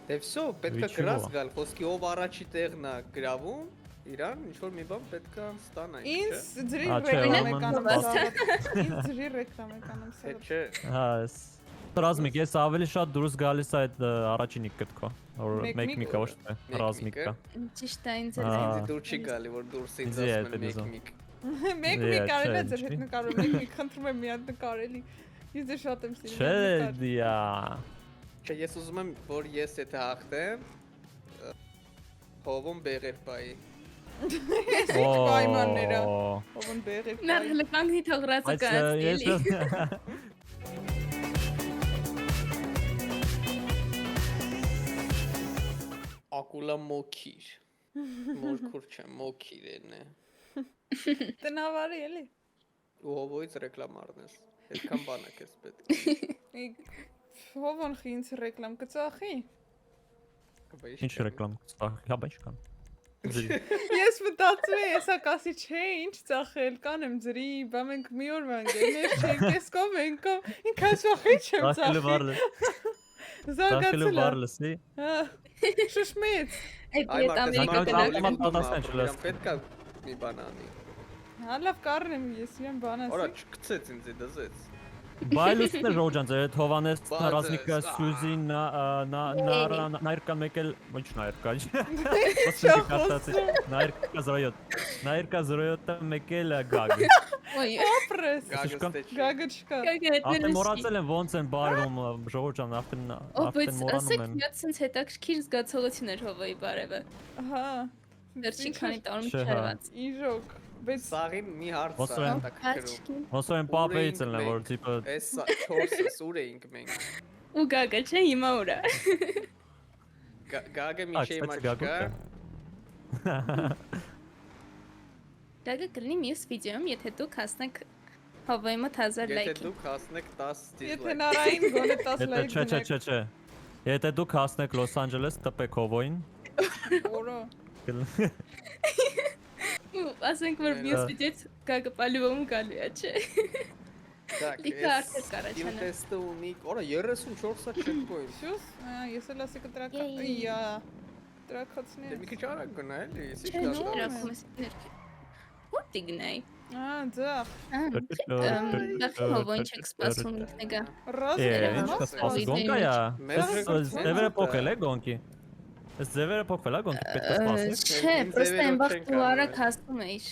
Դե վсё, պետքա գրած գալ, խոսքի ով առաջի տեղն է գրավում, իրան ինչ որ մի բան պետքա ստանա, չէ՞։ Ինձ ջրի ռեկլամ եք անում սաղատ։ Ինձ ջրի ռեկլամ եք անում սաղատ։ Չէ։ Հա, Ռազմիկ, ես ավելի շատ դուրս գալիս այդ առաջին կտքո, որ մեկ-միկը ոչ թե ռազմիկը։ Ճիշտ է ինձ Ինձ դուր չի գալի, որ դուրս ինձ ասում են մեկ-միկ։ Մեկ-միկ կարելի է ձեր հետ նկարել, մեկ-միկ խնդրում եմ մի հատ նկարելի։ Ես դե շատ եմ սիրում։ Չէ, դիա։ Չէ, ես ուզում եմ, որ ես եթե հաղթեմ, հովում բեղեր պայի։ Պայմանները։ Հովն բեղեր պայի։ Մեր հլկանքի թողրածը կայացնելի։ Ակուլա մոքիր։ Մորքուր չեմ, մոքիր են է։ Տնավարի էլի։ Ու հովոից ռեկլամ առնես։ Այդքան բան է քեզ պետք։ Հովն խի ինձ ռեկլամ կծախի։ Ինչ ռեկլամ կծախի, հա բայց կան։ Ես մտածում եմ, եսա կասի չէ, ինչ ծախել, կանեմ ջրի, բա մենք մի օր վանգել, չենք, ես կով ենք, ինք ասվախի չեմ ծախի։ Զարգացել է։ Բարլսի։ Հա, շշմեց։ Այ Ամեն պետքա մի բան անի։ Հա, լավ կարնեմ, ես իրեն բան ասի։ Օրա չկցեց ինձ դզեց։ Բայլուսն է Ռոջան, այդ Հովանես ռազմիկը Սյուզին նայրկան մեկել, ոչ նայրկա։ Նայրկա 07-ը մեկել գագ։ Ոյ, ապրես։ Գագը չկա։ Արդեն մոռացել են ոնց են բարվում Ռոջան, արդեն մոռանում ասեք են։ մի հատ sense հետաքրքիր զգացողություն էր Հովայի բարևը։ Հա։ Վերջին քանի տարում չերված։ Իժոք, բայց Սաղին մի հարց է հետաքրքրում։ Ոնց են պապեից են որ տիպը Էս 4-ս ուր էինք մենք։ Ու գագը չէ հիմա ուրա։ Գագը մի չէ մաչկա։ Գագը կլինի մյուս վիդեոյում, եթե դուք հասնեք Հովայի մոտ 1000 Եթե լայքի։ դուք հասնեք 10 եթե դիզլայք։ նարային գոնե 10 լայք Չէ։ Եթե դուք հասնեք Լոս Անջելես, տպեք Հովոին։ Որո։ Ասենք որ մյուս վիդեոյից գագը պալիվում գալու է, չէ։ Լիքը արդեն կարաչանա։ Իմ տեստը ունի, օրա 34-ա checkpoint։ Շուս, ես էլ ասի կտրակա։ Իա։ Տրակացնի։ Դե մի քիչ արագ գնա էլի, ես Չէ, ինչ չէ, կասեմ։ Ու տիգնայ։ Ձախ։ Դեռ Հովոին չեք սպասում ինքնեգա։ Ռոզ։ Ինչ սպասի գոնկա յա։ Ձևերը փոքել է գոնկի։ Այս ձևերը փոքվել է գոնկի պետք է սպասես։ Չէ, պրոստը այն վաղ դու արագ հասնում էիր։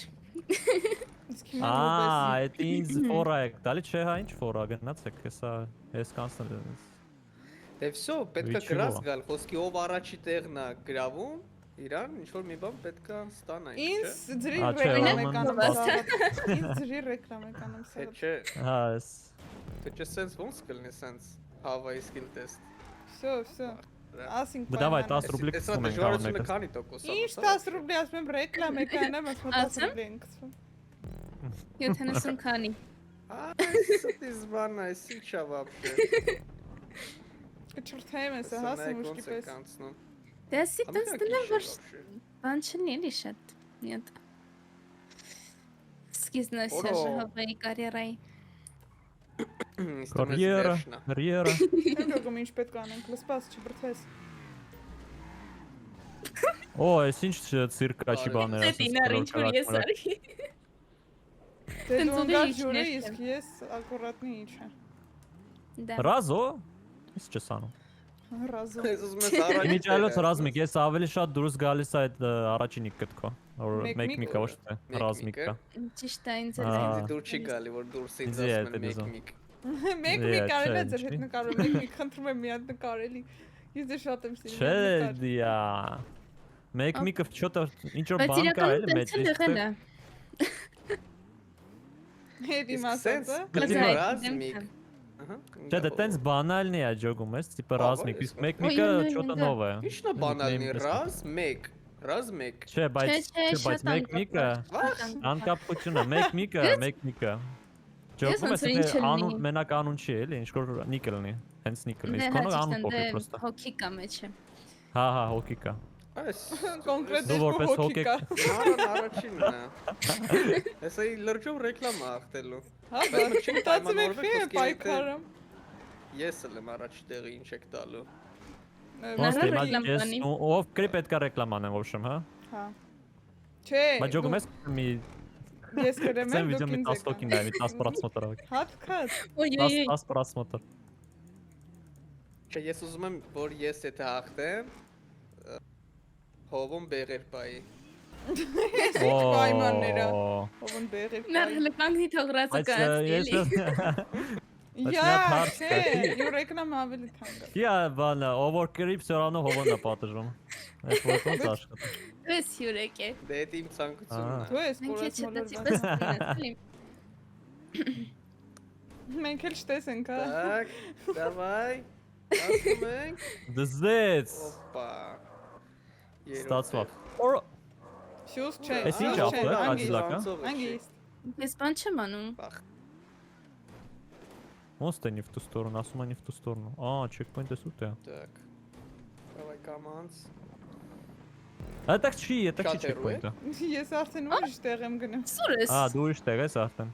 Այդ ինձ ֆորա եք, դալի չէ հա ինչ ֆորա գնացեք, հեսա ես կանցնել եմ։ Դե վсё, պետքա գրած գալ, խոսքի ով առաջի տեղն է գրավում, իրան ինչ որ մի բան պետքա ստանա, Ինձ ջրի Ա, չէ, ռեկլամ Ռոման եք անում բաստ։ սաղատ։ Ինձ ջրի ռեկլամ եք անում Թե սաղատ։ չէ, Հա, ես թե sense ոնց կլինի sense Հավայի skill test։ Всё, ասինք։ Давай 10 ռուբլի Էսա կցում ենք դժվարությունը առնեկը։ քանի տոկոս է։ Ինչ 10 ռուբլի ասում եմ ռեկլամ եք անեմ, ասում 10 ռուբլի ենք գցում։ 70 քանի։ Այս բանը էս ինչ է вообще։ Կչրթեմ ես, հա, սմուշկի պես։ Դե ասի տես դնեմ որ բան չլինի էլի շատ։ Մի հատ։ Սկիզնասիա Հովայի կարիերայի։ Կարիերա։ Չեմ գողում ինչ պետք է անենք, լսպաս չբրթվես։ Օ, այս ինչ ցիրկաչի բաներ Դե դինար ինչ որ ես արի։ Դե դու անգար ջուրի, իսկ ես ակուրատնի ինչ է։ Ռազո։ Ինչ չսանում։ Ռազո։ Ես ուզում եմ առաջի։ Իմիջիալոց ռազմիկ, ես ավելի շատ դուրս գալիս այդ առաջին կտքո, որ մեկ-միկը ոչ թե ռազմիկը։ Ճիշտ է ինձ Ինձ դուր չի գալի, որ դուրս ինձ ասում են մեկ-միկ։ Մեկ-միկ կարելի է ձեր հետ նկարել, մեկ-միկ խնդրում եմ մի հատ նկարելի։ Ես դե շատ եմ սիրում։ Չէ, դիա։ Մեկ-միկը չոտը ինչ որ բան կա էլի մեջից։ Հետի մասածը։ Ռազմիկ։ Չէ, դա տենց բանալն է աջոգում, ես տիպը ռազմիկ, իսկ մեկ-միկը չոտը նով է։ Ինչն է բանալնի, ռազմիկ, ռազմիկ։ Չէ, բայց մեկ-միկը անկապությունը, մեկ-միկը։ Ջոգում ես թե անուն մենակ անուն չի էլի, ինչ որ նիկը լինի, հենց նիկը լինի, իսկ կոնը անուն փոխի պրոստը։ Հոկի կա մեջը։ Հա, հոկի կա։ Այս կոնկրետ Դու որպես հոկի կա։ առաջինն է։ Էսա լրջով ռեկլամ է ախտելու։ Հա, մտածում եք թե պայքարը։ Ես էլ եմ առաջի տեղի ինչ եք տալու։ Ոնց ես ով կրի պետք է ռեկլաման եմ ոբշեմ, հա։ Հա։ Չէ։ Բայց ջոգում ես մի Ես գրեմ Sen եմ video դուք մի ինձ 10 տոկին նայ, մի 10 просмотр ավեք։ Հատկած։ 10 просмотр։ Չէ, ես ուզում եմ, որ ես եթե հաղթեմ, հովում բեղեր պայի։ Ես ինչ պայմանները։ Հովն բեղեր Նա պայի։ հլկանքի թողրածը կացելի։ Յա, չէ, յուրեկնամ ավելի թանկ է։ Իա, բանը, ով որ կրի, всё равно հովն է պատժում։ Այս ոնց աշխատի։ Ես յուրեք է։ Դե դա իմ ցանկությունն է։ Դու ես Մենք կորած չտացի մոլորված։ պես ունեցել։ Մենք էլ չտեսենք, հա։ Так, давай. Ասում ենք։ Դզեց։ Օպա։ Ստացվավ։ Շուս չէ։ Էս ինչ ապրել, աջլակա։ Անգիստ։ Ես բան չեմ անում։ Ոնց թե не в ту сторону, ասում են не в ту сторону։ Checkpoint-ը սուտ է։ Так. Давай команds. Это չի checkpoint-ը։ Ես արդեն ուրիշ տեղ եմ գնում։ Սուր ես։ Դու ուրիշ տեղ ես արդեն։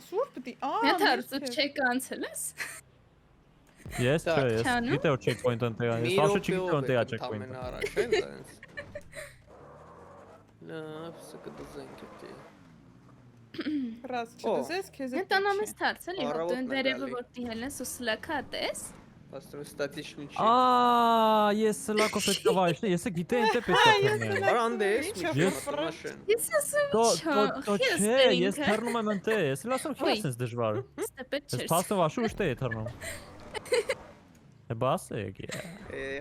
Սուր պիտի։ Եթե արծու չեք անցել ես։ Ես չէ, ես Չանում։ գիտե որ checkpoint-ը ընտեղ է։ Ես ոչ չգիտեմ ընտեղ է checkpoint-ը։ Առաջ են դրանց։ Լավ, սկդզենք էտի։ Ռաս չդզես, քեզ է։ Ես տանամես թարց էլի, Առավոտն դու է դերևը գալի։ որ դիհել ես ու սլակատես։ Պաստորը ստատիչնի չի։ Ես լակով պետք է վայրիշնի, ես գիտե ընտե պետք է թռնեմ։ Արանդես, մի Ես- ֆրաշեն։ Ես ասում Դո չէ։ չէ, ես թռնում եմ ընտե, ես լասում չի ասես դժվար։ Ստեպետ Ես չես։ փաստով աշու ուշտե է թռնում։ Բաս է գե։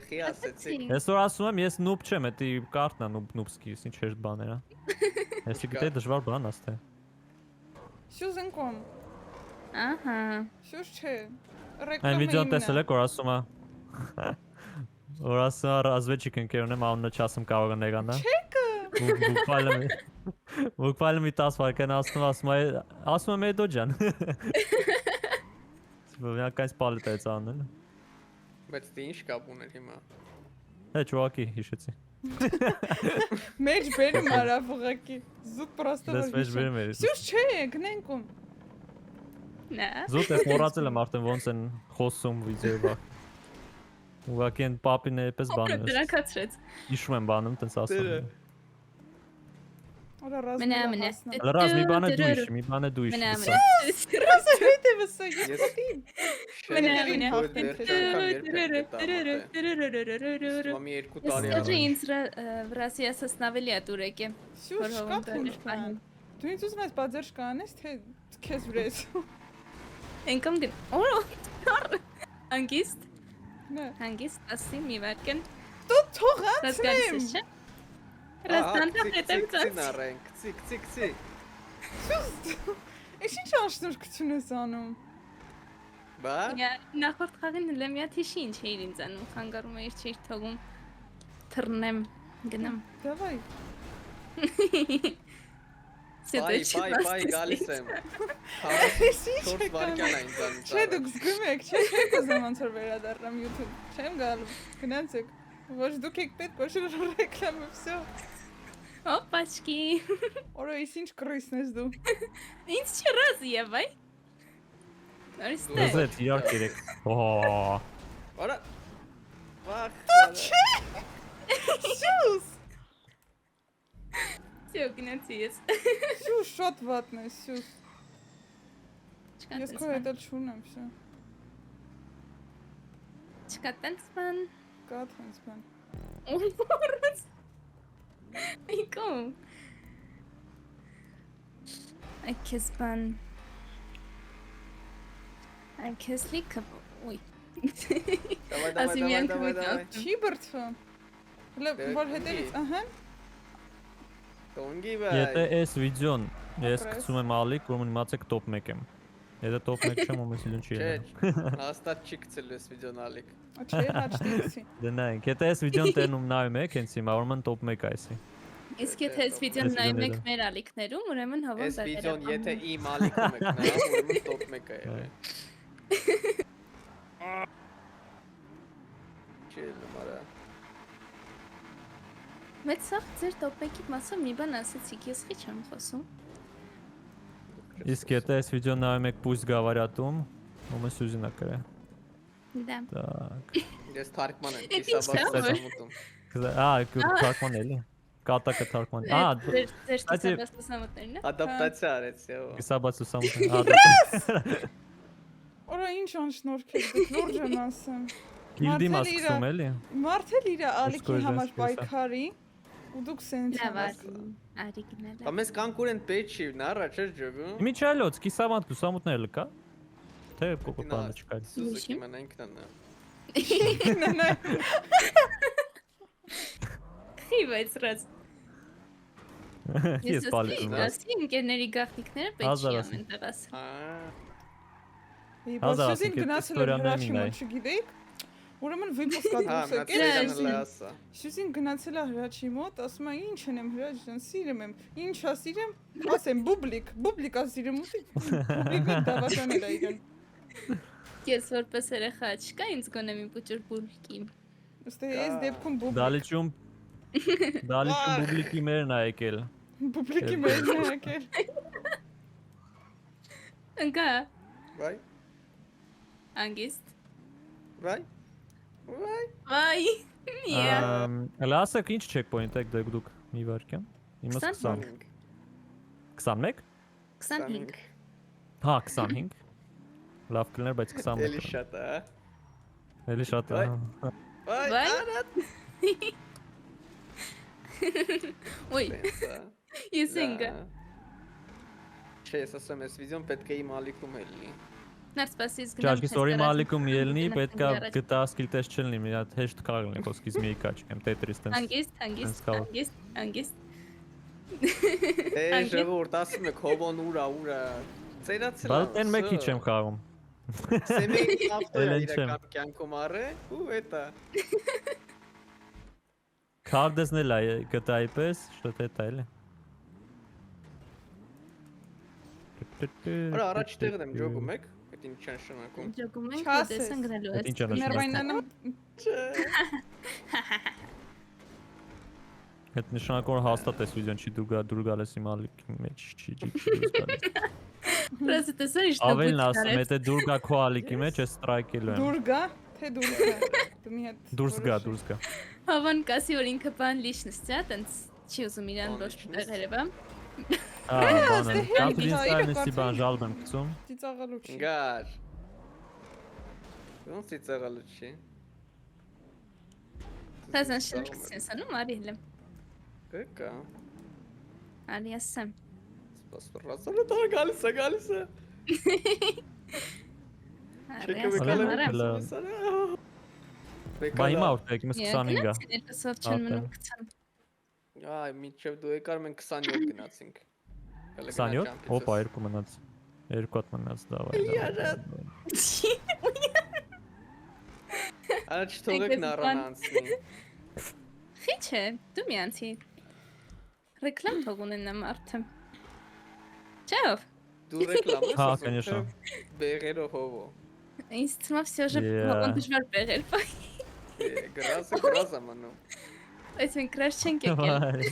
Խի ասեցի։ Ես որ ասում եմ, ես նուբ չեմ, էդի կարտն է նուբսկիս, ինչ հեշտ բաներ է։ Ես գիտե դժվար բան ասթե։ Շուս ընկոմ։ Ահա։ Շուս չէ։ Այն վիդեոն տեսել եք, որ ասում է։ Որ ասում է разведчик ընկերն եմ, անունը չասեմ կարող է ներանա։ Չեկը։ Բուկվալը մի 10 վայրկյան ասում է Մեդո ջան։ Միակայց պալետ է ծանել։ Բայց դե ինչ կապ ուներ հիմա։ Հե ճուակի հիշեցի։ Մեջ բերում արավ ուղակի։ Զուտ պրոստը Դες մեջ բերում էր։ Շուս չէ, գնենք ում։ Նա։ Զուտ է մոռացել եմ արդեն ոնց են խոսում վիդեոյով։ Ուղղակի են պապիները պես բան է։ Դրանք հացրեց։ Հիշում եմ բանում, տենց ասում եմ։ Օրա ռազ։ Մնա։ Լրազ մի բան է դու իշ, մի բան է դու իշ։ Ռազ հետ է վսա, ես Ես- պատիմ։ Մնա։ Մամի 2 տարի Ես առաջ։ ինձ վրասի ասասնավելի է դուրեկե։ Շուս կապ Դու ինձ ուզում ես բաձեր կանես, թե քեզ վրես։ Ենքամ գն։ Անգիստ, Նե։ հանգիստ ասի մի վարկեն։ Դու թող Ռասկալիս անցնեմ։ չէ։ Ռաստանտա հետեմ Ցիկ ծած։ նարենք, ցիկ։ Ես ինչ աշնորհքություն ես անում։ Բա։ Նախորդ խաղին հլեմ մի հատ հիշի ինչ էիր ինձ անում, խանգարում էիր չէիր թողում թռնեմ, գնամ։ Դավայ։ Բայ գալիս եմ։ Ես ինչ 4 վարկյան այն ձանից։ Չէ, դուք զգում եք, չէ, չեք ուզում ոնց որ վերադառնամ YouTube։ Չեմ գալու։ Գնացեք։ Ոչ դուք եք պետք ոչ ռեկլամը վсё։ Օպաչկի։ Օրա ես ինչ կրիսն ես դու։ Ինձ չի ռազի է, բայ։ Նորիստե։ Դզեց իրար կերեք։ Արա։ Վախ։ Շուս։ Всё, գնացի ես։ Շուս շատ վատն է, շուս։ Չկա Ես քո հետ էլ չունեմ, շա։ Չկա տենց բան։ Կա տենց բան։ Ուրս։ Այկոմ։ Այքես բան։ Այքես լիքը։ Ոյ։ Ասի մի անգամ եկավ։ Չի բրծվում։ Հələ որ հետևից, ահա։ Տոնգի բայ։ Եթե այս վիդեոն ես գցում եմ ալիք, ուրեմն իմացեք top 1 եմ։ Եթե top 1 չեմ, ումես իլուն չի ելնի։ Չէ, հաստատ չի գցել այս վիդեոն ալիք։ Չէ, հաճտեցի։ Դե նայենք, եթե այս վիդեոն տենում նայում եք, հենց հիմա ուրեմն top 1 է այսի։ Իսկ եթե այս վիդեոն նայում եք մեր ալիքներում, ուրեմն հովոն Այս վիդեոն եթե իմ ալիքում եք նայում, ուրեմն top 1 է եղել։ Չէ, նորա։ Մեծ սաղ ձեր տոպեկի մասը մի բան ասեցիք, ես խի չեմ խոսում։ Իսկ եթե այս վիդեոն նայում եք Պույս գավարյատում, ումես ուզինա կրե։ Դա։ Так. Ես թարգման եմ, կիսաբաց թարգման էլի։ Կատակը թարգման։ Ձեր կիսաբաց լուսամուտներն է։ Ադապտացիա արեցի, ո։ Կիսաբաց լուսամուտներ։ Օրա ինչ անշնորհքել դուք լուրջ եմ ասեմ։ Գիլդի մասկում էլի։ Մարդել իր ալիքի համար պայքարի ու դուք սենց Լավ, արի գնալ։ Բա մեզ կանկուրենտ պետք չի, նառա չէր ջոգում։ Միչայլոց, կիսաբաց լուսամուտներ լկա։ Թե կոկոտանը չկա։ Սուզուկի մեն ինքնն է։ Խիվեց ռաց։ Ես բալում եմ։ Ասի ընկերների գաղտնիքները պետք չի ամենտեղ ասել։ Բասյոդին գնացել էր հրաչի մոտ չգիտեիք։ Ուրեմն վիպոսկա դուրս եկել։ Շուզին գնացել է հրաչի մոտ, ասում է ինչ եմ հրաչ ջան, սիրեմ եմ։ Ինչա սիրեմ, ասեմ բուբլիկա սիրեմ ու բուբլիկը դավականել է իրեն։ Ես որպես երեխա չկա ինձ գոնե մի փոքր բուբլիկի։ Ըստ էս դեպքում Դալիճում բուբլիկի մերն ա եկել։ Բուբլիկի մերն ա եկել։ Ընկա։ Վայ։ Անգիստ։ Վայ։ Վայ։ Լասեք ինչ checkpoint եք դուք մի վարքյան։ Իմս 20։ 21։ 25։ Հա 25։ Լավ կլներ, բայց 21։ Էլի շատ է։ Էլի շատ է։ Վայ։ Ոյ։ Ես ինգա։ Չէ, ես ասում ես վիդեոն պետք է իմ ալիքում էլի։ Նարսպասից գնամ։ Ճաշկի սորի մալիքում ելնի, պետք է գտա սկիլ տես չլնի, մի հատ հեշտ կարողն է խոսքից մի կաչ եմ Tetris տենց։ Անգիստ։ Ժողովուրդ ասում եք հովոն ուրա ծերացել։ Բայց այն մեկի չեմ խաղում։ Սեմեի ավտոյա իրական կյանքում առե ու էտա։ Քարտեզն էլ է գտա այպես, շատ էտա էլի։ Արա առաջ տեղն եմ ջոգում եք։ Այդ ինչ են շնակում։ Ջոգում ենք, տեսան գնալու ես։ Ներվայնանը Այդ նշանակում հաստատ էս վիդեոն չի դուր գալիս իմ ալիքի մեջ չի դուրս գալիս։ Պրասը տեսա ինչ Ավելն ասում է, թե դուր գա քո ալիքի մեջ, ես ստրայքելու եմ։ Դուր գա, թե դուր գա։ Դու մի հատ Դուրս գա։ Հավան կասի որ ինքը բան լիշնստյա, տենց չի ուզում իրան ոչ տեղերը, բա։ Բան եմ, կապիտալիստի բան ժալբ եմ գցում։ ծիծաղալու չի։ Գար։ Ոնց ծիծաղալու չի։ Տեսան շնորհքս անում արիլ եմ։ Կա։ Արի ասեմ։ Սպասպրասանը դա գալիս է։ Բա հիմա որտե եք, մս 25-ա։ Երկուսով չեն մնում 20։ Այ միջև դու եկար մենք 27 գնացինք։ 27? Հոպա, երկու մնաց։ Երկու հատ մնաց, դավայ։ Արա չթողեք նառան անցնի։ Խիչ է, դու մի անցի։ Ռեկլամ թող ունենա մարդը։ Չով։ Դու ռեկլամ ես։ Հա, конечно։ Բեղերով հովո։ Ինձ թվում է всё же он դժվար բեղեր պայ։ Գրազա մնում։ Այս մենք կրաշ չենք եկել։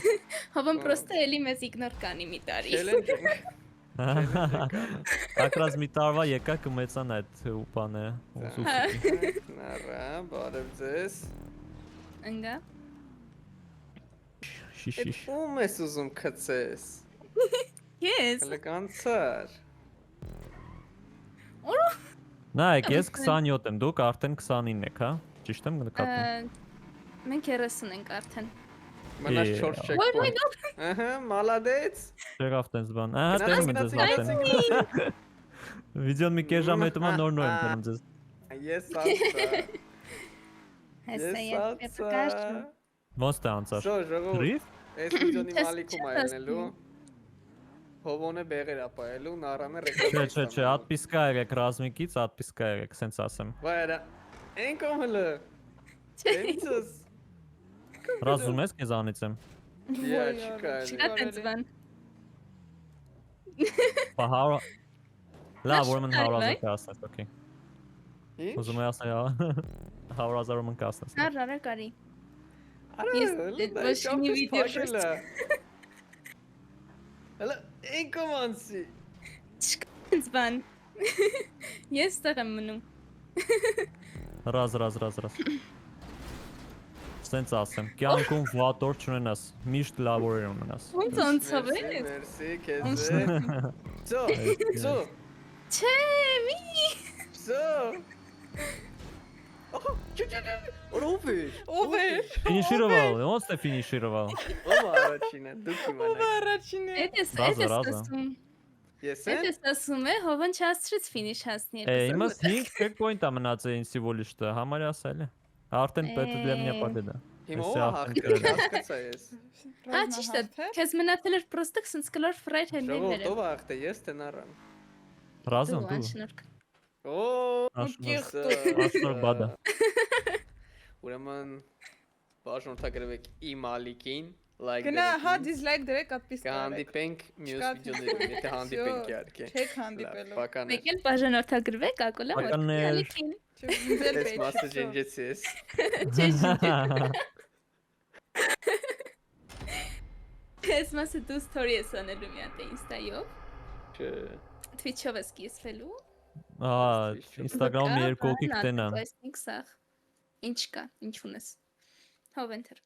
Հավան պրոստը էլի մեզ իգնոր կանի մի տարի։ Չելենջ ենք։ Ակրած մի տարվա եկա կմեծան այդ ուպանը։ Նառա, բարև ձեզ։ Ընգա։ Շիշիշ։ Ում ես ուզում կծես։ Ես։ Էլեգանցար։ Նայեք, ես 27 եմ, դուք արդեն 29 եք, հա։ Ճիշտ եմ նկատում։ Մենք 30 ենք արդեն։ Մնաց 4 checkpoint։ Ահա, մալադեց։ Եղավ տենց բան։ Ահա տերում եմ ձեզ արդեն։ Վիդեոն մի կես ժամ հետո նոր եմ տերում ձեզ։ Ես ասա։ Հեսա ես պեկաշ։ Ոնց է անցար։ Ժողովուրդ։ Ռիվ։ Այս վիդեոնի մալիքում այլնելու։ Հովոնը բեղեր ապայելու, նառանը ռեկլամ։ Չէ, ատպիսկա եղեք ռազմիկից, ատպիսկա եղեք, սենց ասեմ։ Վայրա։ Ենքոմ հլը։ Էմցս։ Ռազում ես կեզանից եմ։ Յա, չկա էլի։ Չկա տենց բան։ Բա հարա։ Լավ, ուրեմն 100,000 կասնես, օքեյ։ Ինչ։ Ուզում եմ ասել 100,000 ուրեմն կասնես։ Արա կարի։ Արա, ոչ մի վիդեո շուտ։ Հələ ինքոմ անցի։ Չկա տենց բան։ Ես տեղ եմ մնում։ Ռազ։ Սենց ասեմ, կյանքում վատ օր չունենաս, միշտ լավ օրեր ունենաս։ Ոնց անցավ է։ Մերսի, քեզ։ Ծո։ Չէ, մի։ Ծո։ Ով է։ Ֆինիշիրովալ, ոնց է ֆինիշիրովալ։ Ով առաջինը, դուք իմանաք։ Առաջինը։ Էդես ասում։ Ես Էդես ասում է, հովն չաստրից ֆինիշ հասնի։ Իմաս 5 checkpoint-ա մնացել ինձ վոլիշտը, համարյա ասել է։ Արդեն պետք է для меня победа։ Հիմա ո՞վ հաղթեց ես։ Ա, ճիշտ է։ Քեզ մնացել էր պրոստը 20 կլոր ֆրայր հենի վերել։ Ո՞վ հաղթե ես թե նարան։ Ռազան դու։ Օ, Աշնոր բադա։ Ուրեմն բաժանորդագրվեք իմ ալիքին, լայք Գնա, հա դիզլայք դրեք, այդպես կհանդիպենք մյուս վիդեոներում, եթե հանդիպենք իհարկե։ Չեք հանդիպելու։ Մեկ էլ բաժանորդագրվեք, ակոլա մոտալիքին։ Ես մասը ջենջեցի ես։ Ես մասը դու սթորի ես անելու մի հատ ինստայով։ Չէ։ Twitch-ով ես կիսվելու։ Instagram-ը երկու կիկ տենա։ Ինչ կա, ինչ ունես։ Հով enter։